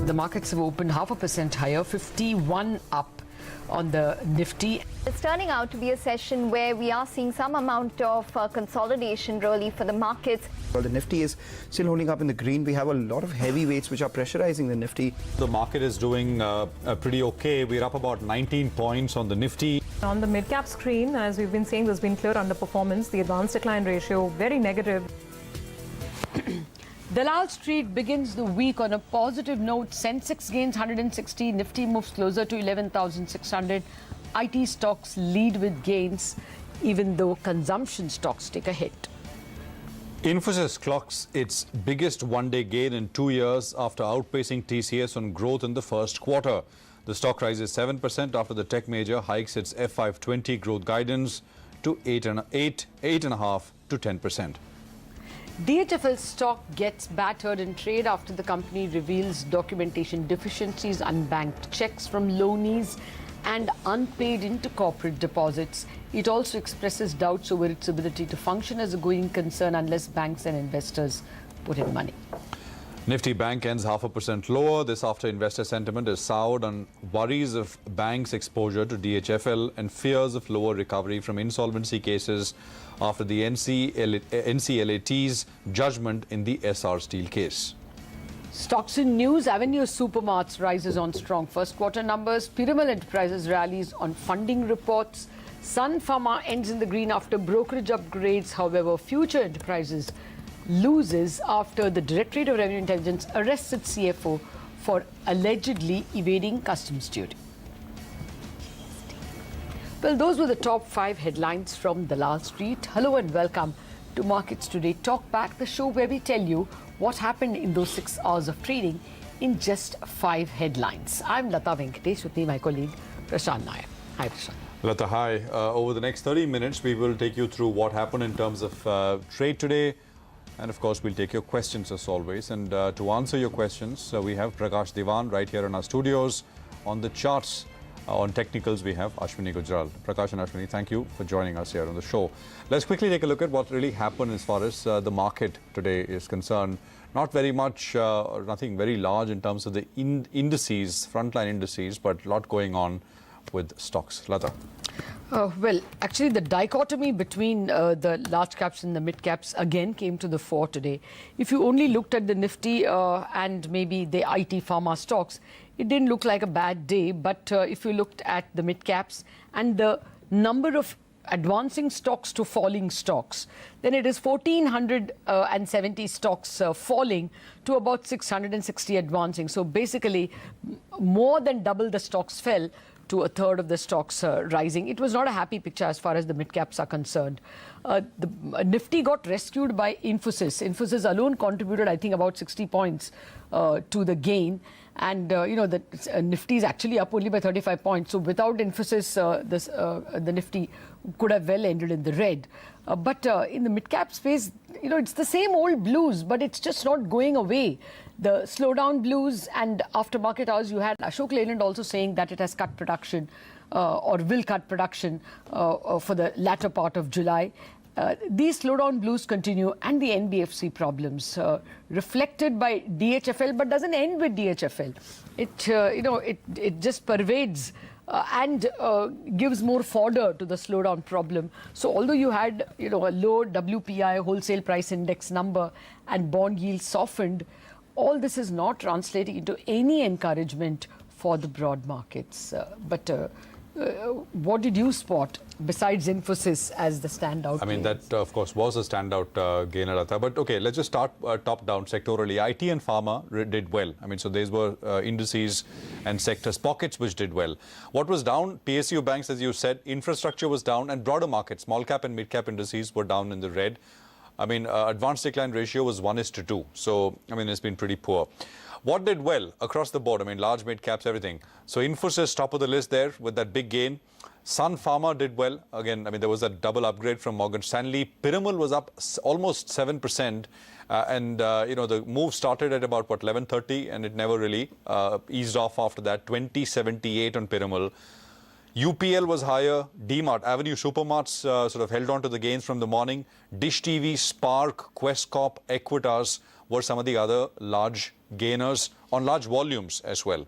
The markets have opened 0.5% higher, 51 up on the Nifty. It's turning out to be a session where we are seeing some amount of consolidation really for the markets. Well, the Nifty is still holding up in the green. We have a lot of heavyweights which are pressurizing the Nifty. The market is doing pretty okay. We're up about 19 points on the Nifty. On the mid-cap screen, as we've been saying, there's been clear underperformance. The advance decline ratio, very negative. Dalal Street begins the week on a positive note. Sensex gains 160, Nifty moves closer to 11,600. IT stocks lead with gains, even though consumption stocks take a hit. Infosys clocks its biggest one-day gain in 2 years after outpacing TCS on growth in the first quarter. The stock rises 7% after the tech major hikes its FY20 growth guidance to 8.5% to 10%. DHFL stock gets battered in trade after the company reveals documentation deficiencies, unbanked checks from loanees and unpaid intercorporate deposits. It also expresses doubts over its ability to function as a going concern unless banks and investors put in money. Nifty Bank ends 0.5% lower. This after investor sentiment is soured on worries of banks' exposure to DHFL and fears of lower recovery from insolvency cases after the NCLAT's judgment in the SR Steel case. Stocks in news. Avenue Supermarts rises on strong first quarter numbers. Piramal Enterprises rallies on funding reports. Sun Pharma ends in the green after brokerage upgrades. However, Future Enterprises loses after the Directorate of Revenue Intelligence arrests its CFO for allegedly evading customs duty. Well, those were the top 5 headlines from Dalal Street. Hello and welcome to Markets Today Talk Back, the show where we tell you what happened in those 6 hours of trading in just 5 headlines. I'm Lata Venkatesh, with me my colleague Prashant Nair. Hi Prashant. Lata, hi. Over the next 30 minutes, we will take you through what happened in terms of trade today. And of course, we'll take your questions as always. And to answer your questions, we have Prakash Diwan right here in our studios. On the charts, on technicals, we have Ashwini Gujral. Prakash and Ashwini, thank you for joining us here on the show. Let's quickly take a look at what really happened as far as the market today is concerned. Not very much, nothing very large in terms of the indices, frontline indices, but a lot going on with stocks. Lata. Well, actually, the dichotomy between the large caps and the mid caps again came to the fore today. If you only looked at the Nifty and maybe the IT pharma stocks, it didn't look like a bad day. But if you looked at the mid caps and the number of advancing stocks to falling stocks, then it is 1,470 stocks falling to about 660 advancing. So basically, more than double the stocks fell to a third of the stocks rising. It was not a happy picture as far as the mid-caps are concerned. The Nifty got rescued by Infosys. Infosys alone contributed, I think, about 60 points to the gain. And, the Nifty is actually up only by 35 points. So without Infosys, the Nifty could have well ended in the red. But in the mid-cap space, it's the same old blues, but it's just not going away. The slowdown blues, and after market hours, you had Ashok Leyland also saying that it has cut production or will cut production for the latter part of July. These slowdown blues continue, and the NBFC problems reflected by DHFL, but doesn't end with DHFL. It just pervades and gives more fodder to the slowdown problem. So although you had a low WPI wholesale price index number and bond yields softened, all this is not translating into any encouragement for the broad markets. But what did you spot besides Infosys as the standout? I mean, that, of course, was a standout gainer, Lata. But OK, let's just start top-down sectorally. IT and pharma did well. I mean, so these were indices and sectors, pockets which did well. What was down? PSU banks, as you said, infrastructure was down, and broader markets, small cap and mid cap indices were down in the red. I mean, advanced decline ratio was 1:2. So, I mean, it's been pretty poor. What did well across the board? I mean, large, mid caps, everything. So Infosys, top of the list there with that big gain. Sun Pharma did well. Again, I mean, there was a double upgrade from Morgan Stanley. Piramal was up almost 7%. The move started at about, 11:30, and it never really eased off after that. 2078 on Piramal. UPL was higher. DMart, Avenue Supermarts sort of held on to the gains from the morning. Dish TV, Spark, Quest Corp, Equitas were some of the other large gainers. on large volumes as well.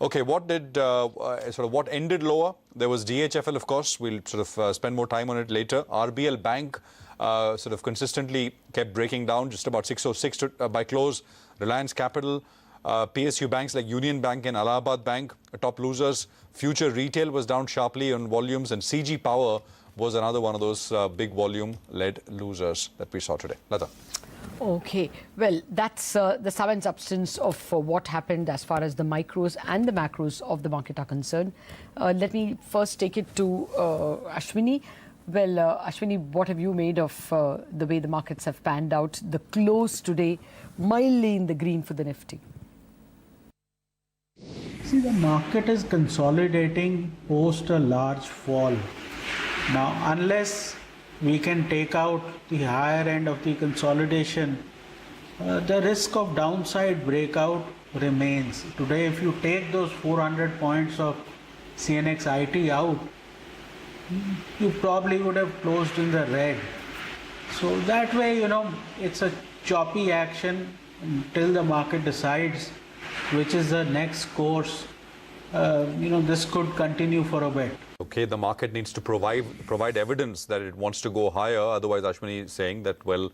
Okay, what did what ended lower? There was DHFL, of course. We'll spend more time on it later. RBL Bank consistently kept breaking down, just about 606 by close. Reliance Capital, PSU banks like Union Bank and Allahabad Bank, top losers. Future Retail was down sharply on volumes, and CG Power was another one of those big volume-led losers that we saw today. Lata. Okay, well, that's the sum and substance of what happened as far as the micros and the macros of the market are concerned. Let me first take it to Ashwini. Well, Ashwini, what have you made of the way the markets have panned out? The close today, mildly in the green for the Nifty. See, the market is consolidating post a large fall. Now, unless we can take out the higher end of the consolidation, the risk of downside breakout remains. Today, if you take those 400 points of CNX IT out, you probably would have closed in the red. So that way, it's a choppy action until the market decides which is the next course. This could continue for a bit. Okay, the market needs to provide evidence that it wants to go higher. Otherwise, Ashwini is saying that, well,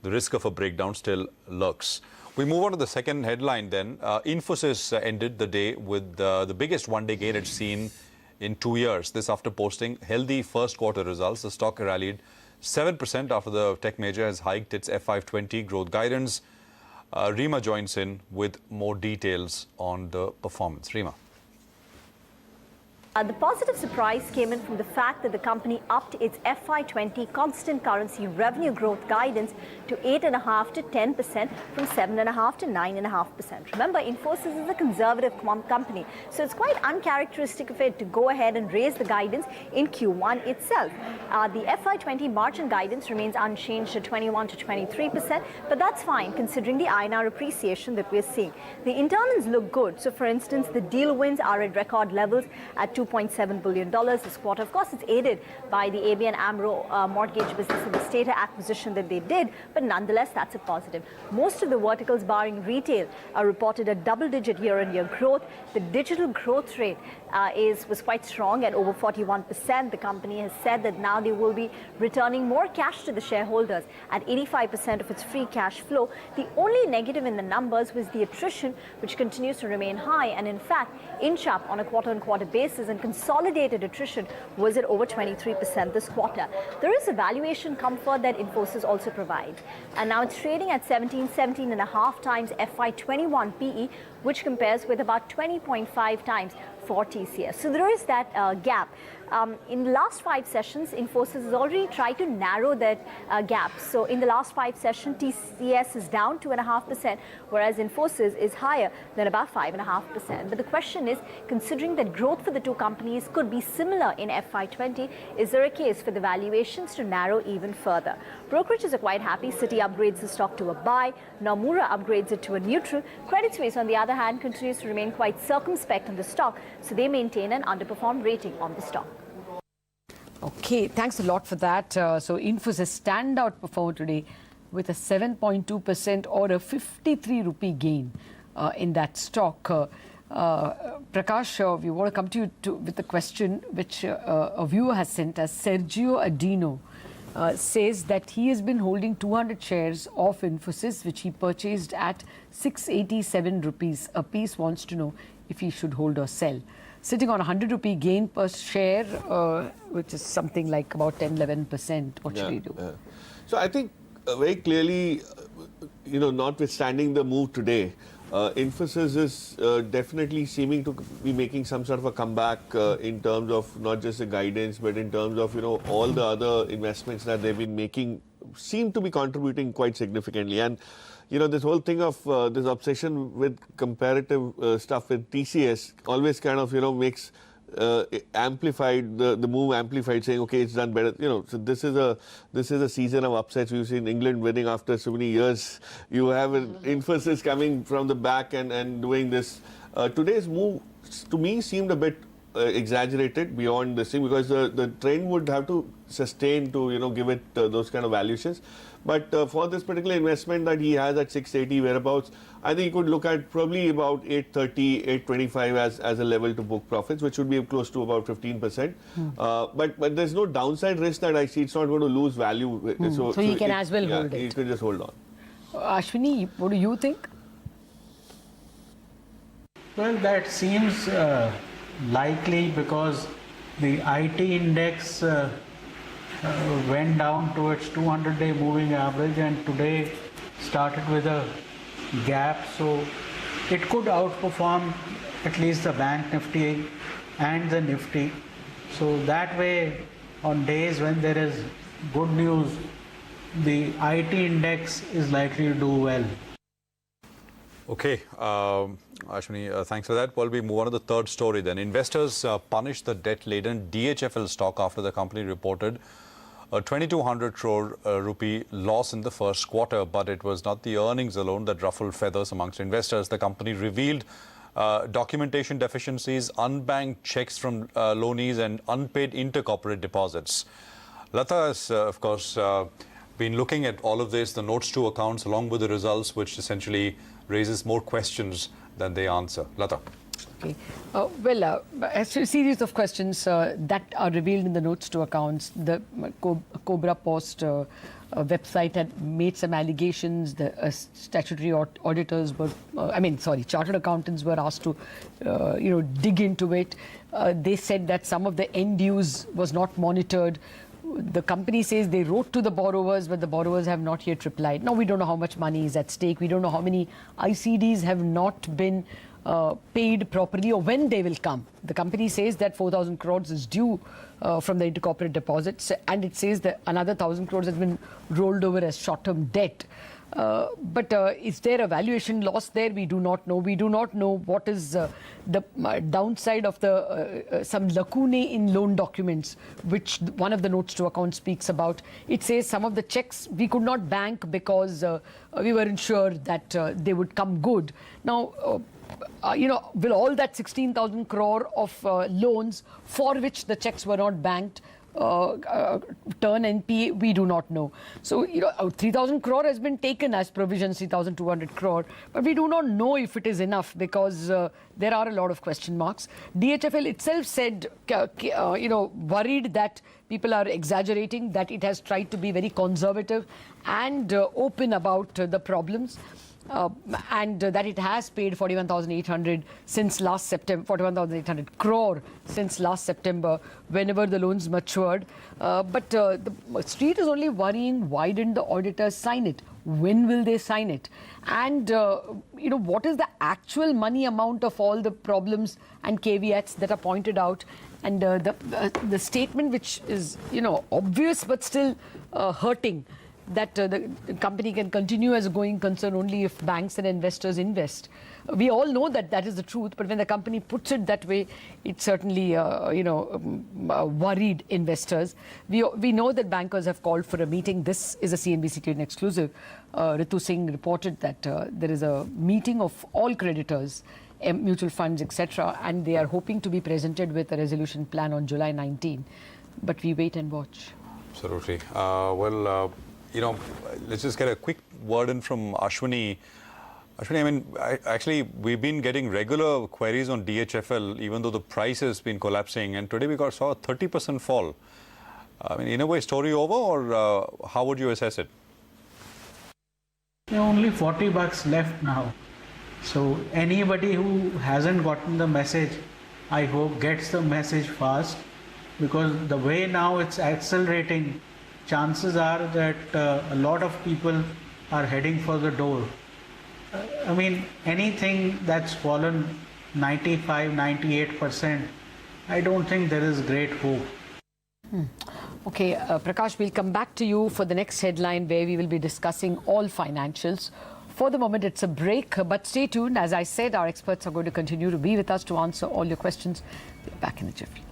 the risk of a breakdown still lurks. We move on to the second headline then. Infosys ended the day with the biggest one-day gain it's seen in 2 years. This after posting healthy first quarter results. The stock rallied 7% after the tech major has hiked its FY20 growth guidance. Rima joins in with more details on the performance. Rima. The positive surprise came in from the fact that the company upped its FY20 constant currency revenue growth guidance to 8.5% to 10% from 7.5% to 9.5%. Remember, Infosys is a conservative company, so it's quite uncharacteristic of it to go ahead and raise the guidance in Q1 itself. The FY20 margin guidance remains unchanged at 21 to 23%, but that's fine considering the INR appreciation that we're seeing. The internals look good. So, for instance, the deal wins are at record levels at $2.7 billion this quarter. Of course, it's aided by the ABN AMRO mortgage business and the Stata acquisition that they did, but nonetheless, that's a positive. Most of the verticals, barring retail, are reported a double-digit year-on-year growth. The digital growth rate was quite strong at over 41%. The company has said that now they will be returning more cash to the shareholders at 85% of its free cash flow. The only negative in the numbers was the attrition, which continues to remain high and in fact inch up on a quarter-on-quarter basis, and consolidated attrition was at over 23% this quarter. There is a valuation comfort that Infosys also provides, and now it's trading at 17.5 times FY21 PE, which compares with about 20.5 times for TCS. So there is that gap. In the last 5 sessions, Infosys has already tried to narrow that gap. So in the last 5 sessions, TCS is down 2.5%, whereas Infosys is higher than about 5.5%. But the question is, considering that growth for the two companies could be similar in FY20, is there a case for the valuations to narrow even further? Brokerages are quite happy. Citi upgrades the stock to a buy. Nomura upgrades it to a neutral. Credit Suisse, on the other hand, continues to remain quite circumspect on the stock, so they maintain an underperform rating on the stock. Okay, thanks a lot for that. So Infosys standout performer today with a 7.2% or a 53 rupee gain in that stock. Prakash, we want to come to you with a question which a viewer has sent us. Sergio Adino says that he has been holding 200 shares of Infosys, which he purchased at 687 rupees a piece. Wants to know if he should hold or sell. Sitting on 100 rupee gain per share, which is something like about 10-11%. What should he do? So I think very clearly, notwithstanding the move today, Infosys is definitely seeming to be making some sort of a comeback in terms of not just the guidance, but in terms of all the other investments that they've been making seem to be contributing quite significantly. And this whole thing of this obsession with comparative stuff with TCS always kind of makes amplified the move amplified, saying okay, it's done better. So this is a season of upsets. We've seen England winning after so many years. You have Infosys coming from the back and doing this. Today's move to me seemed a bit exaggerated beyond this thing, because the trend would have to sustain to give it those kind of valuations. But for this particular investment that he has at 680 whereabouts, I think he could look at probably about 830, 825 as a level to book profits, which would be close to about 15%. But there's no downside risk that I see. It's not going to lose value. So he can as well hold it. He can just hold on. Ashwini, what do you think? Well, that seems likely, because the IT index went down to its 200-day moving average and today started with a gap. So it could outperform at least the Bank Nifty and the Nifty. So that way, on days when there is good news, the IT index is likely to do well. Okay, Ashwini, thanks for that. Well, we move on to the third story then. Investors punished the debt-laden DHFL stock after the company reported a 2,200 crore rupee loss in the first quarter. But it was not the earnings alone that ruffled feathers amongst investors. The company revealed documentation deficiencies, unbanked checks from loanees and unpaid intercorporate deposits. Lata has, of course, been looking at all of this, the notes to accounts, along with the results, which essentially raises more questions than they answer. Lata. Okay. A series of questions that are revealed in the notes to accounts. The Cobra Post website had made some allegations. The statutory auditors were, chartered accountants were asked to, dig into it. They said that some of the end use was not monitored. The company says they wrote to the borrowers, but the borrowers have not yet replied. Now, we don't know how much money is at stake. We don't know how many ICDs have not been paid properly or when they will come. The company says that 4,000 crores is due from the intercorporate deposits, and it says that another 1,000 crores has been rolled over as short-term debt. But is there a valuation loss there? We do not know. We do not know what is the downside of the some lacunae in loan documents, which one of the notes to account speaks about. It says some of the checks we could not bank because we weren't sure that they would come good. Now, will all that 16,000 crore of loans for which the checks were not banked turn NPA? We do not know. So, 3,000 crore has been taken as provisions, 3,200 crore, but we do not know if it is enough because there are a lot of question marks. DHFL itself said, worried that people are exaggerating, that it has tried to be very conservative and open about the problems. And that it has paid 41,800 since last September, 41,800 crore since last September, whenever the loans matured. But the street is only worrying, why didn't the auditors sign it? When will they sign it? And, what is the actual money amount of all the problems and caveats that are pointed out? And the statement, which is, obvious but still hurting, that the company can continue as a going concern only if banks and investors invest. We all know that that is the truth, but when the company puts it that way, it certainly, worried investors. We know that bankers have called for a meeting. This is a CNBC-TV18 exclusive. Ritu Singh reported that there is a meeting of all creditors, mutual funds, etc., and they are hoping to be presented with a resolution plan on July 19. But we wait and watch. Absolutely. Let's just get a quick word in from Ashwini. Ashwini, we've been getting regular queries on DHFL, even though the price has been collapsing, and today we saw a 30% fall. In a way, story over, or how would you assess it? Only $40 left now. So anybody who hasn't gotten the message, I hope gets the message fast, because the way now it's accelerating, chances are that a lot of people are heading for the door. Anything that's fallen 95, 98%, I don't think there is great hope. Okay, Prakash, we'll come back to you for the next headline where we will be discussing all financials. For the moment, it's a break, but stay tuned. As I said, our experts are going to continue to be with us to answer all your questions. We're back in a jiffy.